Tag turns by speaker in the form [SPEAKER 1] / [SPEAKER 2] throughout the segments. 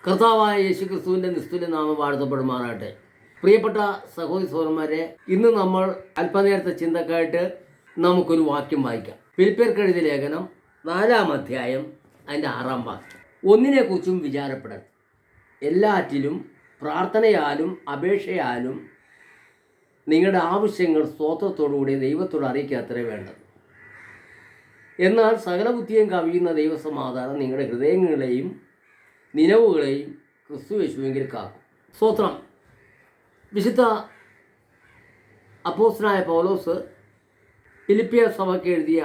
[SPEAKER 1] കർത്താവായ യേശുക്രിസ്തുവിൻ്റെ നിസ്തുല്യ നാമം വാഴ്ത്തപ്പെടുമാറാകട്ടെ. പ്രിയപ്പെട്ട സഹോദരി സഹോദരന്മാരെ, ഇന്ന് നമ്മൾ അല്പനേരത്തെ ചിന്തക്കായിട്ട് നമുക്കൊരു വാക്യം വായിക്കാം. ഫിലിപ്പിയർക്ക് എഴുതിയ ലേഖനം 4-ാം അധ്യായം അതിൻ്റെ 6-ാം വാക്യം. ഒന്നിനെക്കുറിച്ചും വിചാരപ്പെടരുത്, എല്ലാറ്റിലും പ്രാർത്ഥനയാലും അപേക്ഷയാലും നിങ്ങളുടെ ആവശ്യങ്ങൾ സ്തോത്രത്തോടുകൂടി ദൈവത്തോട് അറിയിക്കാത്രേ വേണ്ടത്. എന്നാൽ സകല ബുദ്ധിയും കവിയുന്ന ദൈവസമാധാനം നിങ്ങളുടെ ഹൃദയങ്ങളെയും നിലവുകളെയും ക്രിസ്തു യേശുവിൽ കാക്കും. സ്തോത്രം. വിശുദ്ധ അപ്പോസ്തലനായ പൗലോസ് ഫിലിപ്പിയ സഭയ്ക്ക് എഴുതിയ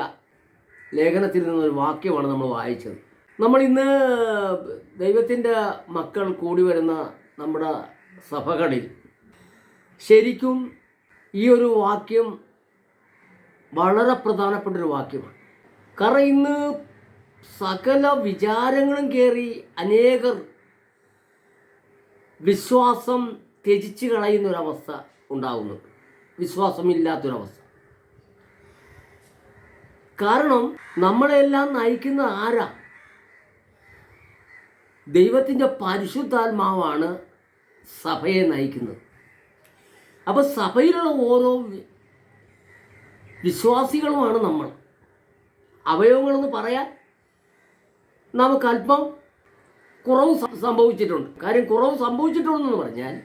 [SPEAKER 1] ലേഖനത്തിൽ നിന്നൊരു വാക്യമാണ് നമ്മൾ വായിച്ചത്. നമ്മൾ ഇന്ന് ദൈവത്തിൻ്റെ മക്കൾ കൂടി വരുന്ന നമ്മുടെ സഭകളിൽ ശരിക്കും ഈ ഒരു വാക്യം വളരെ പ്രധാനപ്പെട്ടൊരു വാക്യമാണ്. കാരണം ഇന്ന് സകല വിചാരങ്ങളും കയറി അനേകർ വിശ്വാസം ത്യജിച്ച് കളയുന്നൊരവസ്ഥ ഉണ്ടാകുന്നുണ്ട്, വിശ്വാസമില്ലാത്തൊരവസ്ഥ. കാരണം നമ്മളെല്ലാം നയിക്കുന്ന ആരാ? ദൈവത്തിൻ്റെ പരിശുദ്ധാത്മാവാണ് സഭയെ നയിക്കുന്നത്. അപ്പോൾ സഭയിലുള്ള ഓരോ വിശ്വാസികളുമാണ് നമ്മൾ. അവയവങ്ങളെന്ന് പറയാൻ നമുക്കല്പം കുറവ് സംഭവിച്ചിട്ടുണ്ട്. കാര്യം കുറവ് സംഭവിച്ചിട്ടുണ്ടെന്ന് പറഞ്ഞാൽ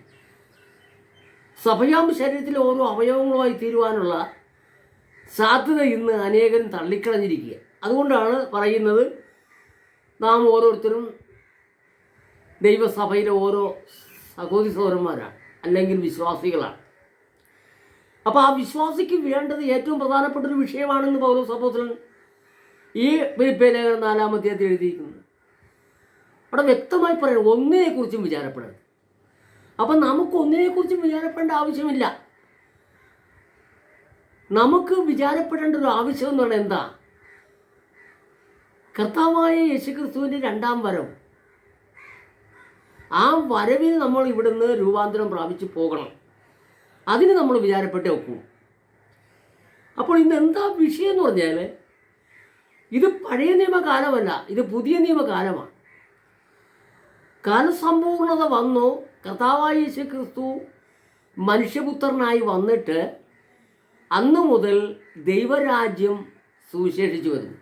[SPEAKER 1] സഭയാം ശരീരത്തിലെ ഓരോ അവയവങ്ങളുമായി തീരുവാനുള്ള സാധ്യത ഇന്ന് അനേകരും തള്ളിക്കളഞ്ഞിരിക്കുക. അതുകൊണ്ടാണ് പറയുന്നത് നാം ഓരോരുത്തരും ദൈവസഭയിലെ ഓരോ സഹോദരി സഹോദരന്മാരാണ്, അല്ലെങ്കിൽ വിശ്വാസികളാണ്. അപ്പോൾ ആ വിശ്വാസിക്ക് വേണ്ടത് ഏറ്റവും പ്രധാനപ്പെട്ടൊരു വിഷയമാണെന്ന് പൗലോസ് അപ്പോസ്തലൻ ഈ ഫിലിപ്പിയ ലേഖനം 4-ാം അധ്യായത്തിൽ എഴുതിയിരിക്കുന്നത്. അവിടെ വ്യക്തമായി പറയണം, ഒന്നിനെക്കുറിച്ചും വിചാരപ്പെടരുത്. അപ്പം നമുക്ക് ഒന്നിനെക്കുറിച്ചും വിചാരപ്പെടേണ്ട ആവശ്യമില്ല. നമുക്ക് വിചാരപ്പെടേണ്ട ഒരു ആവശ്യം എന്ന് പറഞ്ഞാൽ എന്താ? കർത്താവായ യേശുക്രിസ്തുവിൻ്റെ 2-ാം വരവ്. ആ വരവിൽ നമ്മൾ ഇവിടുന്ന് രൂപാന്തരം പ്രാപിച്ച് പോകണം. അതിന് നമ്മൾ വിചാരപ്പെട്ടേ ഒക്കൂ. അപ്പോൾ ഇന്ന് എന്താ വിഷയം എന്ന് പറഞ്ഞാൽ, ഇത് പഴയ നിയമകാലമല്ല, ഇത് പുതിയ നിയമകാലമാണ്. കാലസമ്പൂർണത വന്നു. കർത്താവായ യേശുക്രിസ്തു മനുഷ്യപുത്രനായി വന്നിട്ട് അന്നു മുതൽ ദൈവരാജ്യം സുവിശേഷിച്ചു വരുന്നു.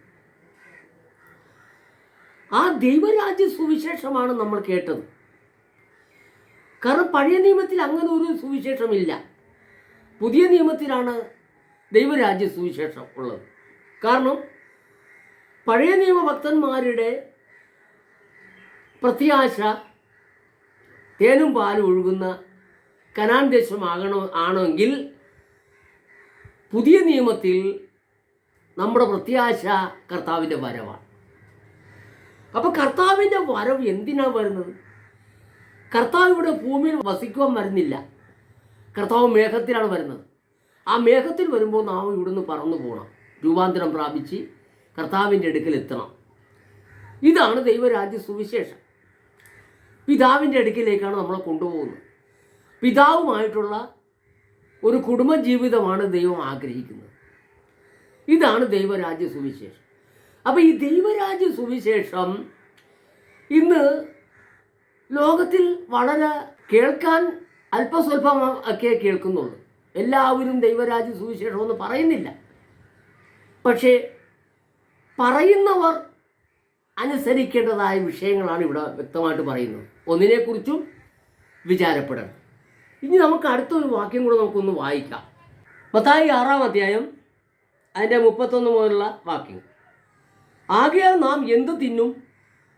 [SPEAKER 1] ആ ദൈവരാജ്യ സുവിശേഷമാണ് നമ്മൾ കേട്ടത്. കാരണം പഴയ നിയമത്തിൽ അങ്ങനെ ഒരു സുവിശേഷമില്ല. പുതിയ നിയമത്തിലാണ് ദൈവരാജ്യ സുവിശേഷം ഉള്ളത്. കാരണം പഴയ നിയമ ഭക്തന്മാരുടെ പ്രത്യാശ തേനും പാലും ഒഴുകുന്ന കനാൻ ആണെങ്കിൽ പുതിയ നിയമത്തിൽ നമ്മുടെ പ്രത്യാശ കർത്താവിൻ്റെ വരവാണ്. അപ്പോൾ കർത്താവിൻ്റെ വരവ് എന്തിനാണ് വരുന്നത്? കർത്താവ് ഇവിടെ ഭൂമിയിൽ വസിക്കുവാൻ വരുന്നില്ല. കർത്താവ് മേഘത്തിലാണ് വരുന്നത്. ആ മേഘത്തിൽ വരുമ്പോൾ നാം ഇവിടുന്ന് പറന്നു പോകണം, രൂപാന്തരം പ്രാപിച്ച് കർത്താവിൻ്റെ അടുക്കൽ എത്തണം. ഇതാണ് ദൈവരാജ്യ സുവിശേഷം. പിതാവിൻ്റെ അടുക്കിലേക്കാണ് നമ്മളെ കൊണ്ടുപോകുന്നത്. പിതാവുമായിട്ടുള്ള ഒരു കുടുംബജീവിതമാണ് ദൈവം ആഗ്രഹിക്കുന്നത്. ഇതാണ് ദൈവരാജ്യ സുവിശേഷം. അപ്പോൾ ഈ ദൈവരാജ്യ സുവിശേഷം ഇന്ന് ലോകത്തിൽ വളരെ കേൾക്കാൻ അല്പസ്വല്പം ഒക്കെ കേൾക്കുന്നുള്ളൂ. എല്ലാവരും ദൈവരാജ്യ സുവിശേഷമൊന്നും പറയുന്നില്ല. പക്ഷേ പറയുന്നവർ അനുസരിക്കേണ്ടതായ വിഷയങ്ങളാണ് ഇവിടെ വ്യക്തമായിട്ട് പറയുന്നത്. ഒന്നിനെക്കുറിച്ചും വിചാരപ്പെടണം. ഇനി നമുക്ക് അടുത്തൊരു വാക്യം കൂടെ നമുക്കൊന്ന് വായിക്കാം. മത്തായി 6-ാം അധ്യായം അതിൻ്റെ 31 മുതലുള്ള വാക്യം. ആകയാൽ നാം എന്ത് തിന്നും,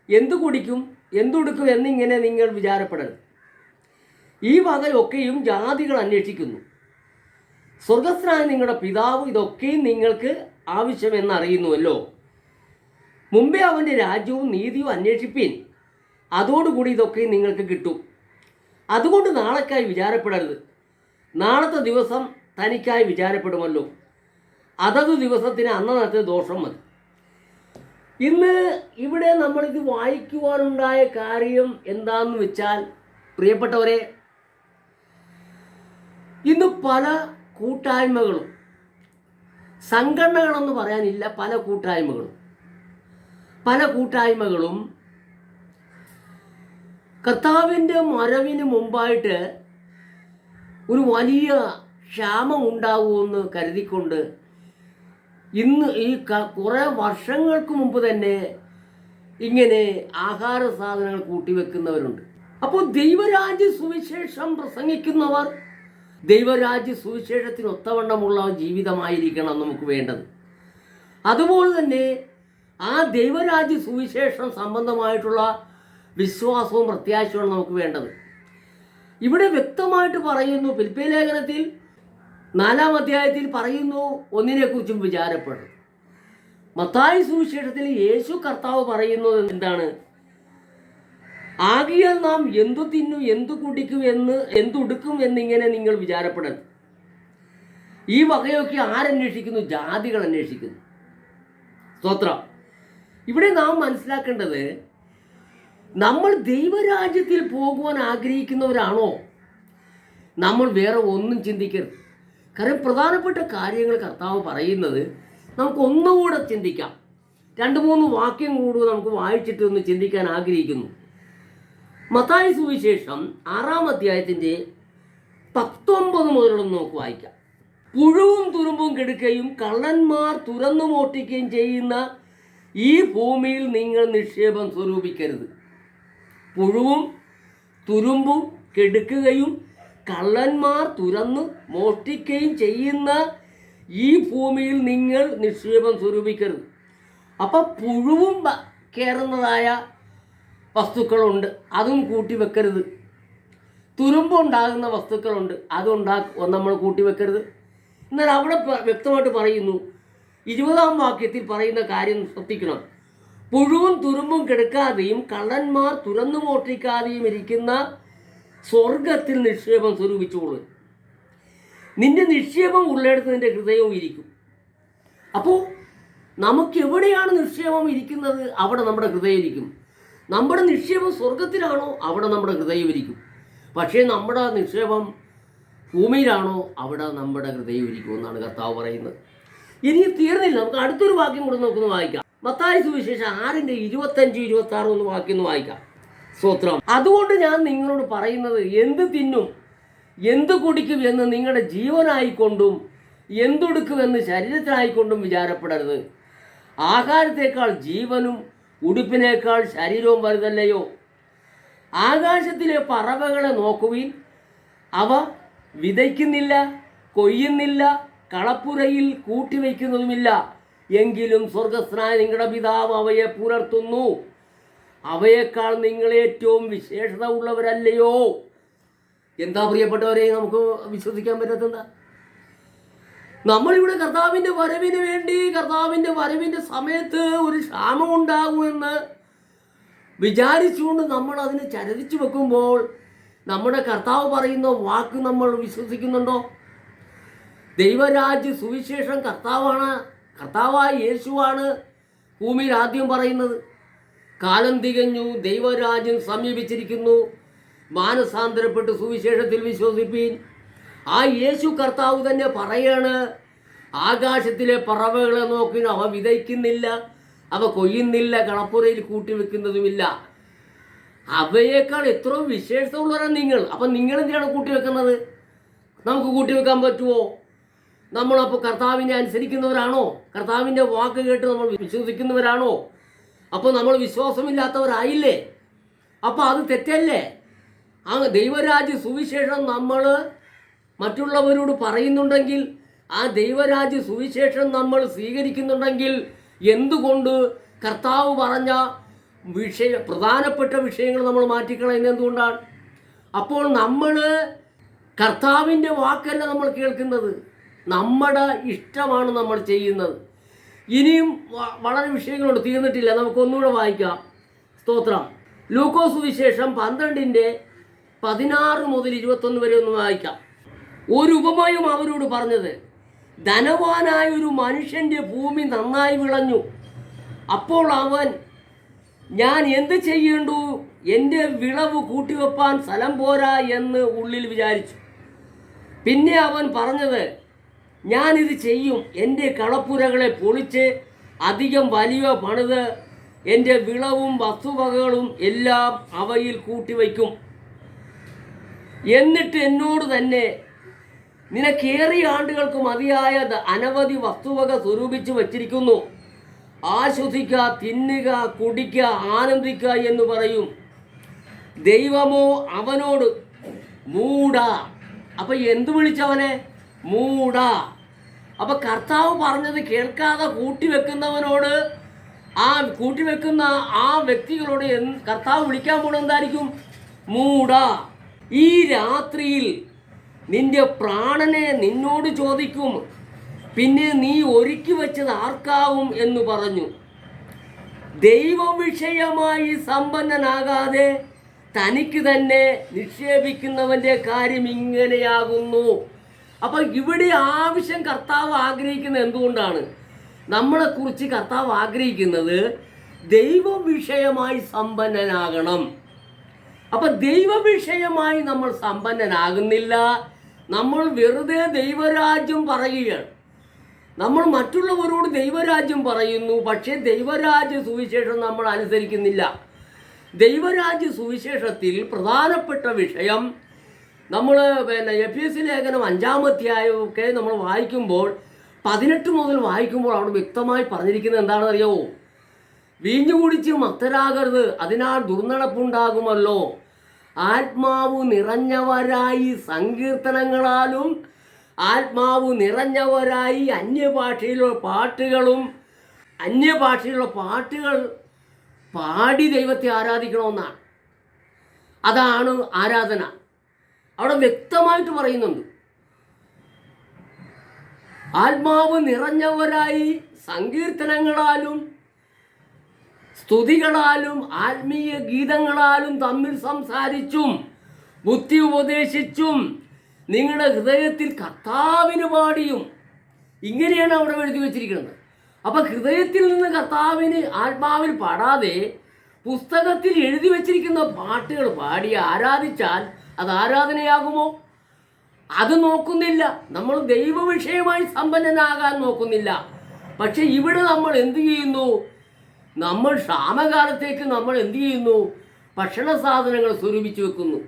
[SPEAKER 1] എന്ത് കുടിക്കും, എന്തുടുക്കും എന്നിങ്ങനെ നിങ്ങൾ വിചാരപ്പെടരുത്. ഈ വകയൊക്കെയും ജാതികൾ അന്വേഷിക്കുന്നു. സ്വർഗസ്ഥനായ നിങ്ങളുടെ പിതാവ് ഇതൊക്കെയും നിങ്ങൾക്ക് ആവശ്യമെന്നറിയുന്നുവല്ലോ. മുമ്പേ അവൻ്റെ രാജ്യവും നീതിയും അന്വേഷിപ്പീൻ, അതോടുകൂടി ഇതൊക്കെ നിങ്ങൾക്ക് കിട്ടും. അതുകൊണ്ട് നാളേക്കായി വിചാരപ്പെടരുത്. നാളത്തെ ദിവസം തനിക്കായി വിചാരപ്പെടുമല്ലോ. അതത് ദിവസത്തിന് അന്നത്തെ ദോഷം മതി. ഇന്ന് ഇവിടെ നമ്മളിത് വായിക്കുവാനുണ്ടായ കാര്യം എന്താണെന്ന് വെച്ചാൽ, പ്രിയപ്പെട്ടവരെ, ഇന്ന് പല കൂട്ടായ്മകളും, സംഘടനകളെന്ന് പറയാനില്ല, പല കൂട്ടായ്മകളും കർത്താവിൻ്റെ വരവിന് മുമ്പായിട്ട് ഒരു വലിയ ക്ഷാമം ഉണ്ടാകുമെന്ന് കരുതിക്കൊണ്ട് ഇന്ന് ഈ കുറേ വർഷങ്ങൾക്ക് മുമ്പ് തന്നെ ഇങ്ങനെ ആഹാര സാധനങ്ങൾ കൂട്ടിവെക്കുന്നവരുണ്ട്. അപ്പോൾ ദൈവരാജ്യ സുവിശേഷം പ്രസംഗിക്കുന്നവർ ദൈവരാജ്യ സുവിശേഷത്തിന് ഒത്തവണ്ണമുള്ള ജീവിതമായിരിക്കണം നമുക്ക് വേണ്ടത്. അതുപോലെ തന്നെ ആ ദൈവരാജ്യ സുവിശേഷം സംബന്ധമായിട്ടുള്ള വിശ്വാസവും പ്രത്യാശയുമാണ് നമുക്ക് വേണ്ടത്. ഇവിടെ വ്യക്തമായിട്ട് പറയുന്നു, ഫിലിപ്പിയ ലേഖനത്തിൽ 4-ാം അധ്യായത്തിൽ പറയുന്നു, ഒന്നിനെക്കുറിച്ചും വിചാരപ്പെടും. മത്തായി സുവിശേഷത്തിൽ യേശു കർത്താവ് പറയുന്നത് എന്താണ്? ആകയാൽ നാം എന്തു തിന്നും എന്തു കുടിക്കും എന്തുടുക്കും എന്നിങ്ങനെ നിങ്ങൾ വിചാരപ്പെടരുത്. ഈ വകയൊക്കെ ആരന്വേഷിക്കുന്നു? ജാതികൾ അന്വേഷിക്കുന്നു. സ്തോത്രം. ഇവിടെ നാം മനസ്സിലാക്കേണ്ടത്, നമ്മൾ ദൈവരാജ്യത്തിൽ പോകുവാൻ ആഗ്രഹിക്കുന്നവരാണോ? നമ്മൾ വേറെ ഒന്നും ചിന്തിക്കരുത്. കാരണം പ്രധാനപ്പെട്ട കാര്യങ്ങൾ കർത്താവ് പറയുന്നത് നമുക്ക് ഒന്നുകൂടെ ചിന്തിക്കാം. 2-3 വാക്യം കൂടി നമുക്ക് വായിച്ചിട്ട് ഒന്ന് ചിന്തിക്കാൻ ആഗ്രഹിക്കുന്നു. മത്തായി സുവിശേഷം 6-ാം അധ്യായത്തിൻ്റെ 19 മുതലൊന്ന് നമുക്ക് വായിക്കാം. പുഴുവും തുരുമ്പും കെടുക്കുകയും കള്ളന്മാർ തുറന്നു മോഷ്ടിക്കുകയും ചെയ്യുന്ന ഈ ഭൂമിയിൽ നിങ്ങൾ നിക്ഷേപം സ്വരൂപിക്കരുത്. പുഴുവും തുരുമ്പും കെടുക്കുകയും കള്ളന്മാർ തുറന്നു മോഷ്ടിക്കുകയും ചെയ്യുന്ന ഈ ഭൂമിയിൽ നിങ്ങൾ നിക്ഷേപം സ്വരൂപിക്കരുത്. അപ്പം പുഴുവും കയറുന്നതായ വസ്തുക്കളുണ്ട്, അതും കൂട്ടി വെക്കരുത്. തുരുമ്പുണ്ടാകുന്ന വസ്തുക്കളുണ്ട്, അതും നമ്മൾ കൂട്ടി വെക്കരുത്. എന്നാൽ അവിടെ വ്യക്തമായിട്ട് പറയുന്നു, 20-ാം വാക്യത്തിൽ പറയുന്ന കാര്യം ശ്രദ്ധിക്കണം. പുഴുവും തുരുമ്പും കെടുക്കാതെയും കള്ളന്മാർ തുറന്നു മോഷ്ടിക്കാതെയും ഇരിക്കുന്ന സ്വർഗത്തിൽ നിക്ഷേപം സ്വരൂപിച്ചോളൂ. നിന്റെ നിക്ഷേപം ഉള്ളിടത്ത് നിന്റെ ഹൃദയവും ഇരിക്കും. അപ്പോൾ നമുക്ക് എവിടെയാണ് നിക്ഷേപം ഇരിക്കുന്നത്, അവിടെ നമ്മുടെ ഹൃദയം ഇരിക്കും. നമ്മുടെ നിക്ഷേപം സ്വർഗത്തിലാണോ, അവിടെ നമ്മുടെ ഹൃദയം ഇരിക്കും. പക്ഷേ നമ്മുടെ നിക്ഷേപം ഭൂമിയിലാണോ, അവിടെ നമ്മുടെ ഹൃദയം ഇരിക്കും എന്നാണ് കർത്താവ് പറയുന്നത്. ഇനി തീർന്നില്ല, നമുക്ക് അടുത്തൊരു വാക്യം കൂടെ നമുക്കൊന്ന് വായിക്കാം. മത്തായി സുവിശേഷം 6-ന്റെ 25-26 ഒന്ന് വാക്യം ഒന്ന് വായിക്കാം. സ്തോത്രം. അതുകൊണ്ട് ഞാൻ നിങ്ങളോട് പറയുന്നത്, എന്ത് തിന്നും എന്ത് കുടിക്കും എന്ന് നിങ്ങളുടെ ജീവനായിക്കൊണ്ടും എന്തുടുക്കുമെന്ന് ശരീരത്തിനായിക്കൊണ്ടും വിചാരപ്പെടരുത്. ആഹാരത്തേക്കാൾ ജീവനും ഉടുപ്പിനേക്കാൾ ശരീരവും വലുതല്ലയോ? ആകാശത്തിലെ പറവകളെ നോക്കുവിൻ, അവ വിതയ്ക്കുന്നില്ല, കൊയ്യുന്നില്ല, കളപ്പുരയിൽ കൂട്ടിവയ്ക്കുന്നതുമില്ല. എങ്കിലും സ്വർഗസ്ഥനായ നിങ്ങളുടെ പിതാവ് അവയെ പുലർത്തുന്നു. അവയേക്കാൾ നിങ്ങൾ ഏറ്റവും വിശേഷത ഉള്ളവരല്ലയോ? എന്താ പ്രിയപ്പെട്ടവരെ നമുക്ക് വിശ്വസിക്കാൻ പറ്റാത്തത്? നമ്മളിവിടെ കർത്താവിൻ്റെ വരവിന് വേണ്ടി, കർത്താവിൻ്റെ വരവിൻ്റെ സമയത്ത് ഒരു ക്ഷാമം ഉണ്ടാകുമെന്ന് വിചാരിച്ചുകൊണ്ട് നമ്മൾ അതിനെ ചരതിച്ചു വെക്കുമ്പോൾ നമ്മുടെ കർത്താവ് പറയുന്ന വാക്ക് നമ്മൾ വിശ്വസിക്കുന്നുണ്ടോ? ദൈവരാജ്യ സുവിശേഷം കർത്താവാണ്, കർത്താവായ യേശുവാണ് ഭൂമിയിൽ ആദ്യം പറയുന്നത്. കാലം തികഞ്ഞു, ദൈവരാജ്യം സമീപിച്ചിരിക്കുന്നു, മാനസാന്തരപ്പെട്ട് സുവിശേഷത്തിൽ വിശ്വസിപ്പീൻ. ആ യേശു കർത്താവ് തന്നെ പറയാണ്, ആകാശത്തിലെ പറവകളെ നോക്കി, അവ വിതയ്ക്കുന്നില്ല, അവ കൊയ്യുന്നില്ല, കളപ്പുരയിൽ കൂട്ടിവെക്കുന്നതുമില്ല. അവയേക്കാൾ എത്രയോ വിശേഷമുള്ളവരാണ് നിങ്ങൾ. അപ്പം നിങ്ങൾ എന്തിനാണ് കൂട്ടിവെക്കുന്നത്? നമുക്ക് കൂട്ടിവെക്കാൻ പറ്റുമോ? നമ്മളപ്പോൾ കർത്താവിനെ അനുസരിക്കുന്നവരാണോ? കർത്താവിൻ്റെ വാക്ക് കേട്ട് നമ്മൾ വിശ്വസിക്കുന്നവരാണോ? അപ്പോൾ നമ്മൾ വിശ്വാസമില്ലാത്തവരായില്ലേ? അപ്പോൾ അത് തെറ്റല്ലേ? ആ ദൈവരാജ്യ സുവിശേഷം നമ്മൾ മറ്റുള്ളവരോട് പറയുന്നുണ്ടെങ്കിൽ, ആ ദൈവരാജ്യ സുവിശേഷം നമ്മൾ സ്വീകരിക്കുന്നുണ്ടെങ്കിൽ, എന്തുകൊണ്ട് കർത്താവ് പറഞ്ഞ പ്രധാനപ്പെട്ട വിഷയങ്ങൾ നമ്മൾ മാറ്റിക്കളയുന്നത് എന്തുകൊണ്ടാണ്? അപ്പോൾ നമ്മൾ കർത്താവിൻ്റെ വാക്കല്ല നമ്മൾ കേൾക്കുന്നത്, നമ്മുടെ ഇഷ്ടമാണ് നമ്മൾ ചെയ്യുന്നത്. ഇനിയും വളരെ വിഷയങ്ങളുണ്ട്, തീർന്നിട്ടില്ല. നമുക്കൊന്നുകൂടെ വായിക്കാം. സ്തോത്രം. ലൂക്കോസ് സുവിശേഷം 12-ന്റെ 16 മുതൽ 21 വരെ ഒന്ന് വായിക്കാം. ഒരു ഉപമയും അവരോട് പറഞ്ഞത്, ധനവാനായ ഒരു മനുഷ്യൻ്റെ ഭൂമി നന്നായി വിളഞ്ഞു. അപ്പോൾ അവൻ, ഞാൻ എന്ത് ചെയ്യേണ്ടു, എൻ്റെ വിളവ് കൂട്ടിവെപ്പാൻ സ്ഥലം പോരാ എന്ന് ഉള്ളിൽ വിചാരിച്ചു. പിന്നെ അവൻ പറഞ്ഞത്, ഞാനിത് ചെയ്യും, എൻ്റെ കളപ്പുരകളെ പൊളിച്ച് അധികം വലിയ പണിത് എൻ്റെ വിളവും വസ്തുവകകളും എല്ലാം അവയിൽ കൂട്ടിവയ്ക്കും. എന്നിട്ട് എന്നോട് തന്നെ, നിനക്കേറിയ ആണ്ടുകൾക്ക് മതിയായ അനവധി വസ്തുവക സ്വരൂപിച്ചു വച്ചിരിക്കുന്നു. ആശ്വസിക്കുക, തിന്നുക, കുടിക്കുക, ആനന്ദിക്കുക എന്ന് പറയും. ദൈവമോ അവനോട്, മൂട. അപ്പൊ എന്ത് വിളിച്ചവനെ? മൂട. അപ്പൊ കർത്താവ് പറഞ്ഞത് കേൾക്കാതെ കൂട്ടിവെക്കുന്നവനോട്, ആ കൂട്ടിവെക്കുന്ന ആ വ്യക്തികളോട് കർത്താവ് വിളിക്കാൻ പോണത് എന്തായിരിക്കും? മൂട. ഈ രാത്രിയിൽ നിന്റെ പ്രാണനെ നിന്നോട് ചോദിക്കും, പിന്നെ നീ ഒരുക്കി വെച്ചത് ആർക്കാവും എന്ന് പറഞ്ഞു. ദൈവവിഷയമായി സമ്പന്നനാകാതെ തനിക്ക് തന്നെ നിക്ഷേപിക്കുന്നവന്റെ കാര്യം ഇങ്ങനെയാകുന്നു. അപ്പൊ ഇവിടെ ആവശ്യം കർത്താവ് ആഗ്രഹിക്കുന്നത് എന്തുകൊണ്ടാണ്? നമ്മളെക്കുറിച്ച് കർത്താവ് ആഗ്രഹിക്കുന്നത് ദൈവവിഷയമായി സമ്പന്നനാകണം. അപ്പൊ ദൈവവിഷയമായി നമ്മൾ സമ്പന്നനാകുന്നില്ല. നമ്മൾ വെറുതെ ദൈവരാജ്യം പറയുകയാണ്. നമ്മൾ മറ്റുള്ളവരോട് ദൈവരാജ്യം പറയുന്നു, പക്ഷേ ദൈവരാജ്യ സുവിശേഷം നമ്മൾ അനുസരിക്കുന്നില്ല. ദൈവരാജ്യ സുവിശേഷത്തിൽ പ്രധാനപ്പെട്ട വിഷയം നമ്മൾ എഫേസ്യ ലേഖനം 5-ാം അധ്യായമൊക്കെ നമ്മൾ വായിക്കുമ്പോൾ 18 മുതൽ വായിക്കുമ്പോൾ അവിടെ വ്യക്തമായി പറഞ്ഞിരിക്കുന്നത് എന്താണെന്ന് അറിയാമോ? വീഞ്ഞു കുടിച്ച് മത്തരാകരുത്, അതിനാൽ ദുർനടപ്പുണ്ടാകുമല്ലോ. ആത്മാവ് നിറഞ്ഞവരായി സങ്കീർത്തനങ്ങളാലും ആത്മാവ് നിറഞ്ഞവരായി അന്യഭാഷയിലുള്ള പാട്ടുകൾ പാടി ദൈവത്തെ ആരാധിക്കണമെന്നാണ്. അതാണ് ആരാധന. അവിടെ വ്യക്തമായിട്ട് പറയുന്നുണ്ട്. ആത്മാവ് നിറഞ്ഞവരായി സങ്കീർത്തനങ്ങളാലും സ്തുതികളാലും ആത്മീയ ഗീതങ്ങളാലും തമ്മിൽ സംസാരിച്ചും ബുദ്ധി ഉപദേശിച്ചും നിങ്ങളുടെ ഹൃദയത്തിൽ കർത്താവിന് പാടിയും. ഇങ്ങനെയാണ് അവിടെ എഴുതി വെച്ചിരിക്കുന്നത്. അപ്പം ഹൃദയത്തിൽ നിന്ന് കർത്താവിന് ആത്മാവിൽ പാടാതെ പുസ്തകത്തിൽ എഴുതി വെച്ചിരിക്കുന്ന പാട്ടുകൾ പാടി ആരാധിച്ചാൽ അത് ആരാധനയാകുമോ? അത് നോക്കുന്നില്ല. നമ്മൾ ദൈവവിഷയമായി സമ്പന്നനാകാൻ നോക്കുന്നില്ല. പക്ഷെ ഇവിടെ നമ്മൾ എന്ത് ചെയ്യുന്നു? നമ്മൾ ക്ഷാമകാലത്തേക്ക് നമ്മൾ എന്ത് ചെയ്യുന്നു? ഭക്ഷണ സാധനങ്ങൾ സ്വരൂപിച്ചു വെക്കുന്നു.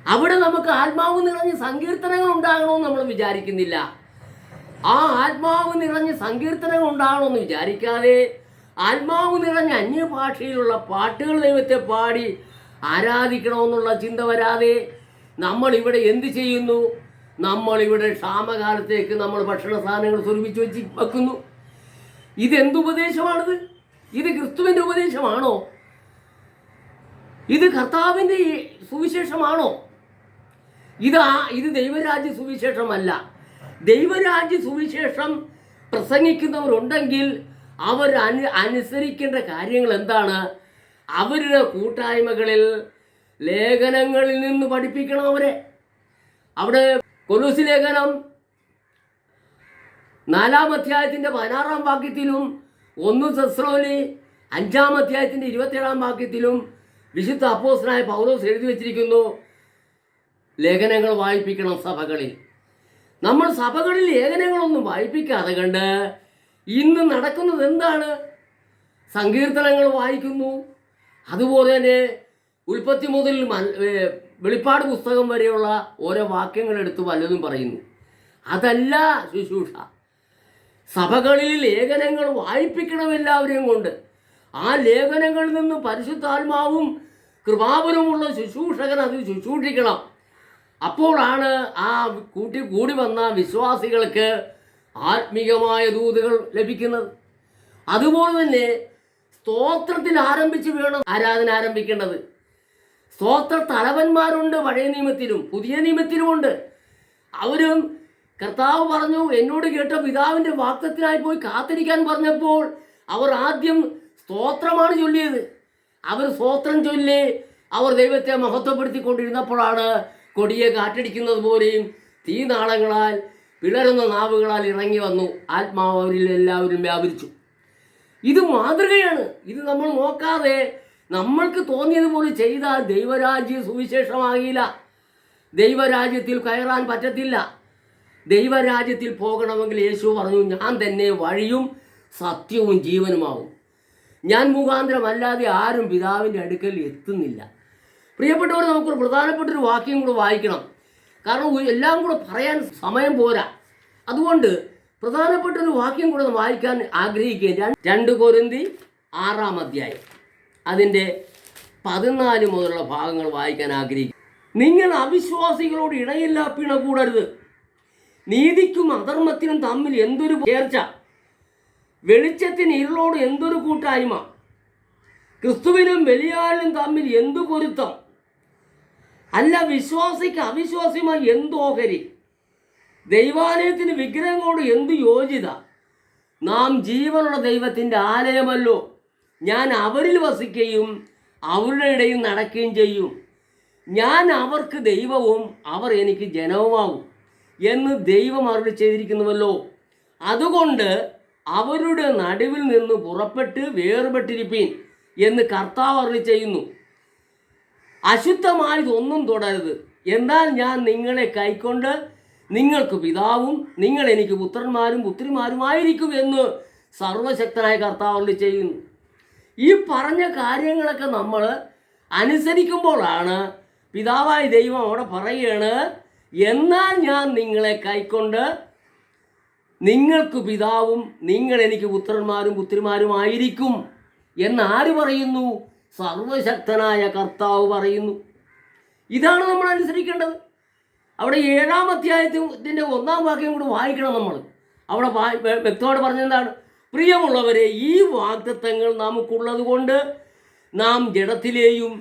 [SPEAKER 1] അവിടെ നമുക്ക് ആത്മാവ് നിറഞ്ഞ് സങ്കീർത്തനങ്ങൾ ഉണ്ടാകണമെന്ന് നമ്മൾ വിചാരിക്കുന്നില്ല. ആ ആത്മാവ് നിറഞ്ഞ് സങ്കീർത്തനങ്ങൾ ഉണ്ടാകണമെന്ന് വിചാരിക്കാതെ ആത്മാവ് നിറഞ്ഞ അന്യഭാഷയിലുള്ള പാട്ടുകൾ ദൈവത്തെ പാടി ആരാധിക്കണമെന്നുള്ള ചിന്ത വരാതെ നമ്മൾ ഇവിടെ എന്ത് ചെയ്യുന്നു? നമ്മളിവിടെ ക്ഷാമകാലത്തേക്ക് നമ്മൾ ഭക്ഷണ സാധനങ്ങൾ സ്വരൂപിച്ച് വെക്കുന്നു. ഇതെന്തുപദേശമാണിത്? ഇത് ക്രിസ്തുവിൻ്റെ ഉപദേശമാണോ? ഇത് കർത്താവിൻ്റെ സുവിശേഷമാണോ? ഇത് ദൈവരാജ്യ സുവിശേഷമല്ല. ദൈവരാജ്യ സുവിശേഷം പ്രസംഗിക്കുന്നവരുണ്ടെങ്കിൽ അവർ അനുസരിക്കേണ്ട കാര്യങ്ങൾ എന്താണ്? അവരുടെ കൂട്ടായ്മകളിൽ ലേഖനങ്ങളിൽ നിന്ന് പഠിപ്പിക്കണം അവരെ. അവിടെ കൊലോസി ലേഖനം 4-ാം അധ്യായത്തിൻ്റെ 16-ാം വാക്യത്തിലും 1 തെസ്സലോനി 5-ാം അധ്യായത്തിൻ്റെ 27-ാം വാക്യത്തിലും വിശുദ്ധ അപ്പോസ്തലനായ പൗലോസ് എഴുതി വച്ചിരിക്കുന്നു, ലേഖനങ്ങൾ വായിപ്പിക്കണം സഭകളിൽ. നമ്മൾ സഭകളിൽ ലേഖനങ്ങളൊന്നും വായിപ്പിക്കാതെ കണ്ട് ഇന്ന് നടക്കുന്നത് എന്താണ്? സങ്കീർത്തനങ്ങൾ വായിക്കുന്നു. അതുപോലെ തന്നെ ഉൽപ്പത്തി മുതൽ വെളിപ്പാട് പുസ്തകം വരെയുള്ള ഓരോ വാക്യങ്ങൾ എടുത്ത് വല്ലതും പറയുന്നു. അതല്ല ശുശ്രൂഷ. സഭകളിൽ ലേഖനങ്ങൾ വായിപ്പിക്കണം എല്ലാവരെയും കൊണ്ട്. ആ ലേഖനങ്ങളിൽ നിന്ന് പരിശുദ്ധാത്മാവും കൃപാവരമുള്ള ശുശ്രൂഷകൻ അത് ശുശ്രൂഷിക്കണം. അപ്പോഴാണ് ആ കൂടി വന്ന വിശ്വാസികൾക്ക് ആത്മീയമായ ദൂതുകൾ ലഭിക്കുന്നത്. അതുപോലെ തന്നെ സ്തോത്രത്തിൽ ആരംഭിച്ച് വേണം ആരാധന ആരംഭിക്കേണ്ടത്. സ്തോത്ര തലവന്മാരുണ്ട്, പഴയ നിയമത്തിലും പുതിയ നിയമത്തിലുമുണ്ട്. അവരും കർത്താവ് പറഞ്ഞു, എന്നോട് കേട്ട പിതാവിൻ്റെ വാക്തത്തിനായി പോയി കാത്തിരിക്കാൻ പറഞ്ഞപ്പോൾ അവർ ആദ്യം സ്തോത്രമാണ് ചൊല്ലിയത്. അവർ സ്തോത്രം ചൊല്ലി അവർ ദൈവത്തെ മഹത്വപ്പെടുത്തിക്കൊണ്ടിരുന്നപ്പോഴാണ് കൊടിയെ കാറ്റടിക്കുന്നത് പോലെയും തീനാളങ്ങളാൽ പിളരുന്ന നാവുകളാൽ ഇറങ്ങി വന്നു. ആത്മാവ് അവരിൽ എല്ലാവരും വ്യാപരിച്ചു. ഇത് മാതൃകയാണ്. ഇത് നമ്മൾ നോക്കാതെ നമ്മൾക്ക് തോന്നിയതുപോലെ ചെയ്താൽ ദൈവരാജ്യ സുവിശേഷമാകില്ല. ദൈവരാജ്യത്തിൽ കയറാൻ പറ്റത്തില്ല. ദൈവരാജ്യത്തിൽ പോകണമെങ്കിൽ യേശു പറഞ്ഞു, ഞാൻ തന്നെ വഴിയും സത്യവും ജീവനുമാകും. ഞാൻ മുഖാന്തരമല്ലാതെ ആരും പിതാവിൻ്റെ അടുക്കൽ എത്തുന്നില്ല. പ്രിയപ്പെട്ടവർ, നമുക്കൊരു പ്രധാനപ്പെട്ടൊരു വാക്യം കൂടെ വായിക്കണം. കാരണം എല്ലാം കൂടെ പറയാൻ സമയം പോരാ. അതുകൊണ്ട് പ്രധാനപ്പെട്ടൊരു വാക്യം കൂടെ വായിക്കാൻ ആഗ്രഹിക്കുകയും 2 കൊരിന്ത്യർ 6-ാം അധ്യായം അതിൻ്റെ 14 മുതലുള്ള ഭാഗങ്ങൾ വായിക്കാൻ ആഗ്രഹിക്കും. നിങ്ങൾ അവിശ്വാസികളോട് ഇടയില്ല പിണ കൂടരുത്. നീതിക്കും അധർമ്മത്തിനും തമ്മിൽ എന്തൊരു ചേർച്ച, വെളിച്ചത്തിന് ഇരുളോട് എന്തൊരു കൂട്ടായ്മ, ക്രിസ്തുവിനും ബലിയാലിനും തമ്മിൽ എന്തു പൊരുത്തം, അല്ല വിശ്വാസിക്ക് അവിശ്വാസിയുമായി എന്ത് ഓഹരി, ദൈവാലയത്തിന് വിഗ്രഹങ്ങളോട് എന്തു യോജിത. നാം ജീവനുള്ള ദൈവത്തിൻ്റെ ആലയമല്ലോ, ഞാൻ അവരിൽ വസിക്കുകയും അവരുടെ ഇടയിൽ നടക്കുകയും ചെയ്യും. ഞാൻ അവർക്ക് ദൈവവും അവർ എനിക്ക് ജനവുമാകും എന്ന് ദൈവം അരുളി ചെയ്തിരിക്കുന്നുവല്ലോ. അതുകൊണ്ട് അവരുടെ നടുവിൽ നിന്ന് പുറപ്പെട്ട് വേർപെട്ടിരിപ്പീൻ എന്ന് കർത്താവ് അരുളി ചെയ്യുന്നു. അശുദ്ധമായതൊന്നും തുടരുത്. എന്നാൽ ഞാൻ നിങ്ങളെ കൈക്കൊണ്ട് നിങ്ങൾക്ക് പിതാവും നിങ്ങൾ എനിക്ക് പുത്രന്മാരും പുത്രിമാരുമായിരിക്കും എന്ന് സർവശക്തനായ കർത്താവ് അരുളി ചെയ്യുന്നു. ഈ പറഞ്ഞ കാര്യങ്ങളൊക്കെ നമ്മൾ അനുസരിക്കുമ്പോഴാണ് പിതാവായ ദൈവം അവിടെ പറയുകയാണ്, എന്നാൽ ഞാൻ നിങ്ങളെ കൈക്കൊണ്ട് നിങ്ങൾക്ക് പിതാവും നിങ്ങൾ എനിക്ക് പുത്രന്മാരും പുത്രിമാരുമായിരിക്കും എന്നാര് പറയുന്നു? സർവശക്തനായ കർത്താവ് പറയുന്നു. ഇതാണ് നമ്മൾ അനുസരിക്കേണ്ടത്. അവിടെ 7-ാം അധ്യായത്തിൻ്റെ 1-ാം വാക്യം കൂടി വായിക്കണം നമ്മൾ. അവിടെ വ്യക്തമായിട്ട് പറഞ്ഞെന്താണ്? പ്രിയമുള്ളവരെ, ഈ വാഗ്ദത്തങ്ങൾ നമുക്കുള്ളത് കൊണ്ട് നാം ജഡത്തിലെയും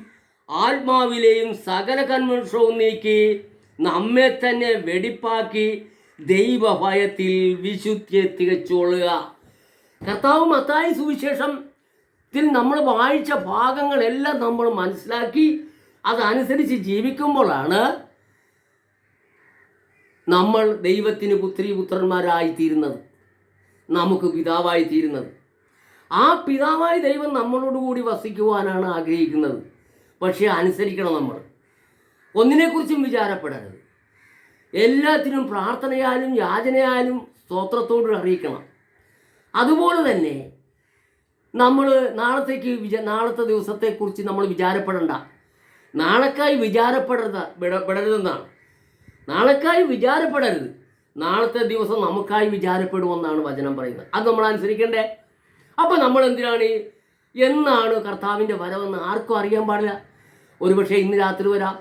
[SPEAKER 1] ആത്മാവിലെയും സകല കന്മഷവും നീക്കി നമ്മെ തന്നെ വെടിപ്പാക്കി ദൈവഭയത്തിൽ വിശുദ്ധിയെ തികച്ചുകൊള്ളുക. കർത്താവ് മത്തായി സുവിശേഷത്തിൽ നമ്മൾ വായിച്ച ഭാഗങ്ങളെല്ലാം നമ്മൾ മനസ്സിലാക്കി അതനുസരിച്ച് ജീവിക്കുമ്പോഴാണ് നമ്മൾ ദൈവത്തിന് പുത്രന്മാരായിത്തീരുന്നത്, നമുക്ക് പിതാവായി തീരുന്നത്. ആ പിതാവായ ദൈവം നമ്മളോടുകൂടി വസിക്കുവാനാണ് ആഗ്രഹിക്കുന്നത്. പക്ഷേ അനുസരിക്കണം. നമ്മൾ ഒന്നിനെക്കുറിച്ചും വിചാരപ്പെടരുത്. എല്ലാത്തിനും പ്രാർത്ഥനയാലും യാചനയാലും സ്തോത്രത്തോട് അറിയിക്കണം. അതുപോലെ തന്നെ നമ്മൾ നാളത്തെ ദിവസത്തെക്കുറിച്ച് നമ്മൾ വിചാരപ്പെടണ്ട. നാളേക്കായി വിചാരപ്പെടരുതെന്നാണ്. നാളേക്കായി വിചാരപ്പെടരുത്. നാളത്തെ ദിവസം നമുക്കായി വിചാരപ്പെടുമെന്നാണ് വചനം പറയുന്നത്. അത് നമ്മൾ അനുസരിക്കണ്ടേ? അപ്പം നമ്മൾ എന്തിനാണ്, എന്നാണ് കർത്താവിൻ്റെ വരവെന്ന് ആർക്കും അറിയാൻ പാടില്ല. ഒരുപക്ഷെ ഇന്ന് രാത്രി വരാം.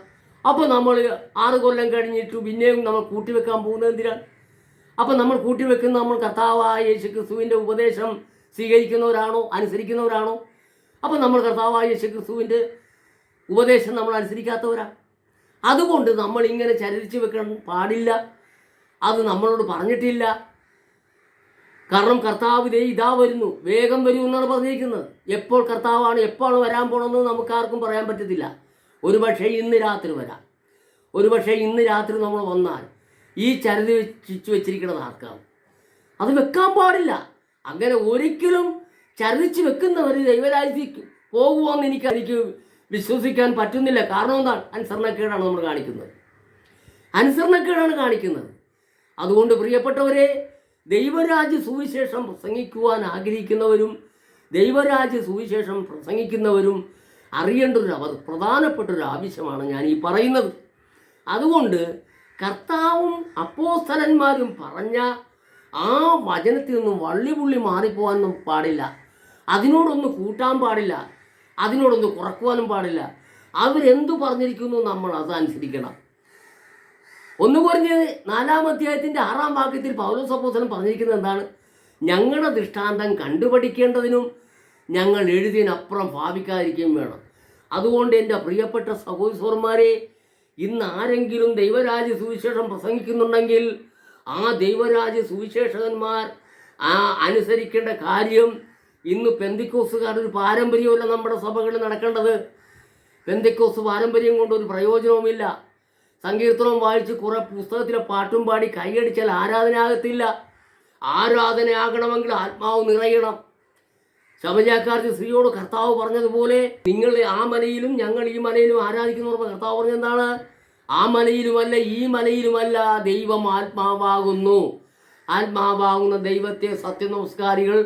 [SPEAKER 1] അപ്പോൾ നമ്മൾ 6 കൊല്ലം കഴിഞ്ഞിട്ട് പിന്നെയും നമ്മൾ കൂട്ടിവെക്കാൻ പോകുന്നത് എന്തിനാണ്? അപ്പം നമ്മൾ കൂട്ടിവെക്കുന്ന നമ്മൾ കർത്താവായ യേശു ക്രിസ്തുവിൻ്റെ ഉപദേശം സ്വീകരിക്കുന്നവരാണോ, അനുസരിക്കുന്നവരാണോ? അപ്പം നമ്മൾ കർത്താവായ യേശു ക്രിസ്തുവിൻ്റെ ഉപദേശം നമ്മൾ അനുസരിക്കാത്തവരാണ്. അതുകൊണ്ട് നമ്മൾ ഇങ്ങനെ ചരിച്ച് വെക്കാൻ പാടില്ല. അത് നമ്മളോട് പറഞ്ഞിട്ടില്ല. കാരണം കർത്താവ് ഇതാ വരുന്നു, വേഗം വരും എന്നാണ് പറഞ്ഞിരിക്കുന്നത്. എപ്പോൾ കർത്താവാണ്, എപ്പോൾ വരാൻ പോകണമെന്ന് നമുക്കാർക്കും പറയാൻ പറ്റത്തില്ല. ഒരുപക്ഷെ ഇന്ന് രാത്രി വരാം. ഒരുപക്ഷെ ഇന്ന് രാത്രി നമ്മൾ വന്നാൽ ഈ ചരിത് വെച്ചിരിക്കുന്നത് ആർക്കാണ്? അത് വെക്കാൻ പാടില്ല. അങ്ങനെ ഒരിക്കലും ചരിച്ച് വെക്കുന്നവർ ദൈവരാജ്യത്തേക്ക് പോകുമെന്ന് എനിക്ക് വിശ്വസിക്കാൻ പറ്റുന്നില്ല. കാരണം എന്താണ്? അനുസരണക്കേടാണ് നമ്മൾ കാണിക്കുന്നത്. അനുസരണക്കേടാണ് കാണിക്കുന്നത്. അതുകൊണ്ട് പ്രിയപ്പെട്ടവരെ, ദൈവരാജ്യ സുവിശേഷം പ്രസംഗിക്കുവാൻ ആഗ്രഹിക്കുന്നവരും ദൈവരാജ്യ സുവിശേഷം പ്രസംഗിക്കുന്നവരും അറിയേണ്ട പ്രധാനപ്പെട്ടൊരു ആവശ്യമാണ് ഞാൻ ഈ പറയുന്നത്. അതുകൊണ്ട് കർത്താവും അപ്പോസ്തലന്മാരും പറഞ്ഞ ആ വചനത്തിൽ നിന്നും വള്ളിപുള്ളി മാറിപ്പോകാനൊന്നും പാടില്ല. അതിനോടൊന്ന് കൂട്ടാൻ പാടില്ല, അതിനോടൊന്ന് കുറക്കുവാനും പാടില്ല. അവരെന്തു പറഞ്ഞിരിക്കുന്നു നമ്മൾ അതനുസരിക്കണം. 1 കൊരിന്ത്യർ 4-ാം അധ്യായത്തിൻ്റെ 6-ാം വാക്യത്തിൽ പൗലോസ് അപ്പോസ്തലൻ പറഞ്ഞിരിക്കുന്നത് എന്താണ്? ഞങ്ങളുടെ ദൃഷ്ടാന്തം കണ്ടുപഠിക്കേണ്ടതിനും ഞങ്ങൾ എഴുതിയതിനപ്പുറം ഭാവിക്കാതിരിക്കുകയും വേണം. അതുകൊണ്ട് എൻ്റെ പ്രിയപ്പെട്ട സഹോദരന്മാരെ, ഇന്ന് ആരെങ്കിലും ദൈവരാജ്യ സുവിശേഷം പ്രസംഗിക്കുന്നുണ്ടെങ്കിൽ ആ ദൈവരാജ്യ സുവിശേഷകന്മാർ അനുസരിക്കേണ്ട കാര്യം, ഇന്ന് പെന്തിക്കോസുകാരുടെ ഒരു പാരമ്പര്യമല്ല നമ്മുടെ സഭകളിൽ നടക്കേണ്ടത്. പെന്തിക്കോസ് പാരമ്പര്യം കൊണ്ടൊരു പ്രയോജനവുമില്ല. സങ്കീർത്തനം വായിച്ച് കുറേ പുസ്തകത്തിലെ പാട്ടും പാടി കൈയടിച്ചാൽ ആരാധനയാകത്തില്ല. ആരാധനയാകണമെങ്കിൽ ആത്മാവ് നിറയണം. ശമരിയാക്കാരത്തി സ്ത്രീയോട് കർത്താവ് പറഞ്ഞതുപോലെ, നിങ്ങൾ ആ മലയിലും ഞങ്ങൾ ഈ മലയിലും ആരാധിക്കുന്നവർക്ക് കർത്താവ് പറഞ്ഞെന്താണ്? ആ മലയിലുമല്ല ഈ മലയിലുമല്ല, ദൈവം ആത്മാവാകുന്നു. ആത്മാവാകുന്ന ദൈവത്തെ സത്യനമസ്കാരികൾ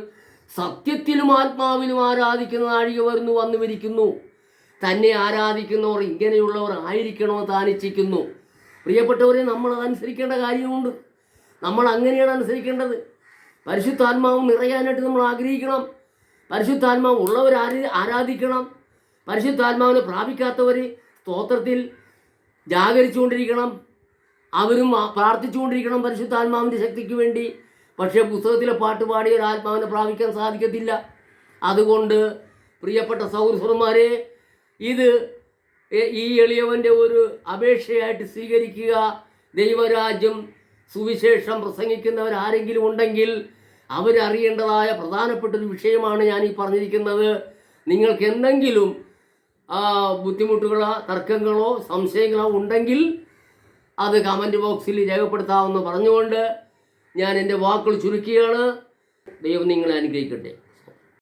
[SPEAKER 1] സത്യത്തിലും ആത്മാവിലും ആരാധിക്കുന്ന നാഴിക വന്നുമിരിക്കുന്നു. തന്നെ ആരാധിക്കുന്നവർ ഇങ്ങനെയുള്ളവർ ആയിരിക്കണമെന്ന് താൻ ഇച്ഛിക്കുന്നു. പ്രിയപ്പെട്ടവരെ, നമ്മൾ അതനുസരിക്കേണ്ട കാര്യമുണ്ട്. നമ്മൾ അങ്ങനെയാണ് അനുസരിക്കേണ്ടത്. പരിശുദ്ധാത്മാവ് നിറയാനായിട്ട് നമ്മൾ ആഗ്രഹിക്കണം. പരിശുദ്ധാത്മാവ് ഉള്ളവർ ആരാധിക്കണം. പരിശുദ്ധാത്മാവിനെ പ്രാപിക്കാത്തവർ സ്തോത്രത്തിൽ ജാഗരിച്ചുകൊണ്ടിരിക്കണം. അവരും പ്രാർത്ഥിച്ചുകൊണ്ടിരിക്കണം പരിശുദ്ധാത്മാവിൻ്റെ ശക്തിക്ക് വേണ്ടി. പക്ഷേ പുസ്തകത്തിലെ പാട്ട് പാടി ഒരു ആത്മാവിനെ പ്രാപിക്കാൻ സാധിക്കത്തില്ല. അതുകൊണ്ട് പ്രിയപ്പെട്ട സഹോദരന്മാരെ, ഇത് ഈ എളിയവൻ്റെ ഒരു അപേക്ഷയായിട്ട് സ്വീകരിക്കുക. ദൈവരാജ്യം സുവിശേഷം പ്രസംഗിക്കുന്നവരാരെങ്കിലും ഉണ്ടെങ്കിൽ അവരറിയേണ്ടതായ പ്രധാനപ്പെട്ടൊരു വിഷയമാണ് ഞാൻ ഈ പറഞ്ഞിരിക്കുന്നത്. നിങ്ങൾക്ക് എന്തെങ്കിലും ബുദ്ധിമുട്ടുകളോ തർക്കങ്ങളോ സംശയങ്ങളോ ഉണ്ടെങ്കിൽ അത് കമൻറ്റ് ബോക്സിൽ രേഖപ്പെടുത്താമെന്ന് പറഞ്ഞുകൊണ്ട് ഞാൻ എൻ്റെ വാക്കുകൾ ചുരുക്കുകയാണ്. ദൈവം നിങ്ങളെ അനുഗ്രഹിക്കട്ടെ.